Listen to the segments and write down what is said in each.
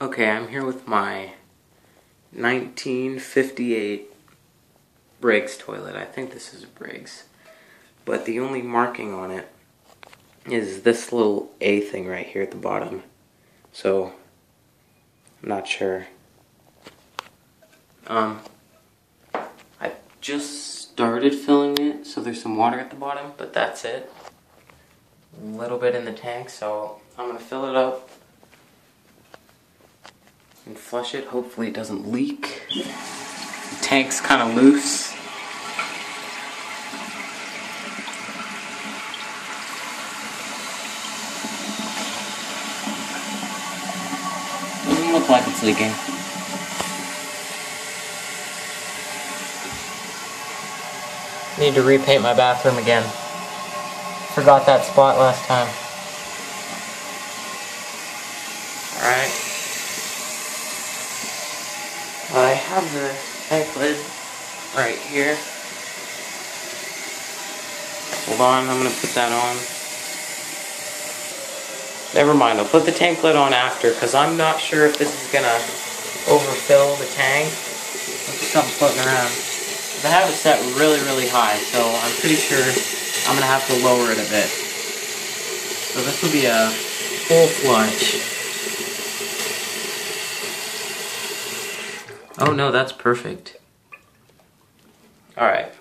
Okay, I'm here with my 1958 Briggs toilet. I think this is a Briggs. But the only marking on it is this little A thing right here at the bottom. So, I'm not sure. I just started filling it, so there's some water at the bottom, but that's it. A little bit in the tank, so I'm gonna fill it up and flush it. Hopefully it doesn't leak. The tank's kind of loose. Doesn't look like it's leaking. Need to repaint my bathroom again. Forgot that spot last time. Alright. I have the tank lid right here. Hold on, I'm gonna put that on. Never mind, I'll put the tank lid on after, because I'm not sure if this is gonna overfill the tank. Look at something floating around. I have it set really high, so I'm pretty sure I'm gonna have to lower it a bit. So this will be a full flush. Oh no, that's perfect. Alright.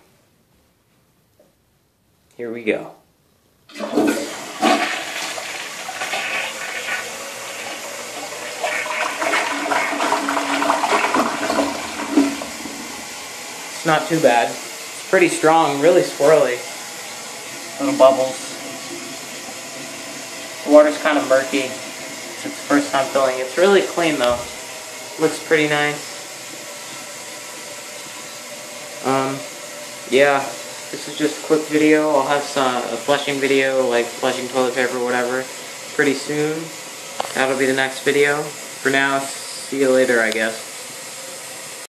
Here we go. It's not too bad. It's pretty strong, really swirly. Little bubbles. The water's kind of murky. It's the first time filling. It's really clean though. Looks pretty nice. Yeah, this is just a quick video. I'll have a flushing video, like flushing toilet paper or whatever, pretty soon. That'll be the next video. For now, see you later, I guess.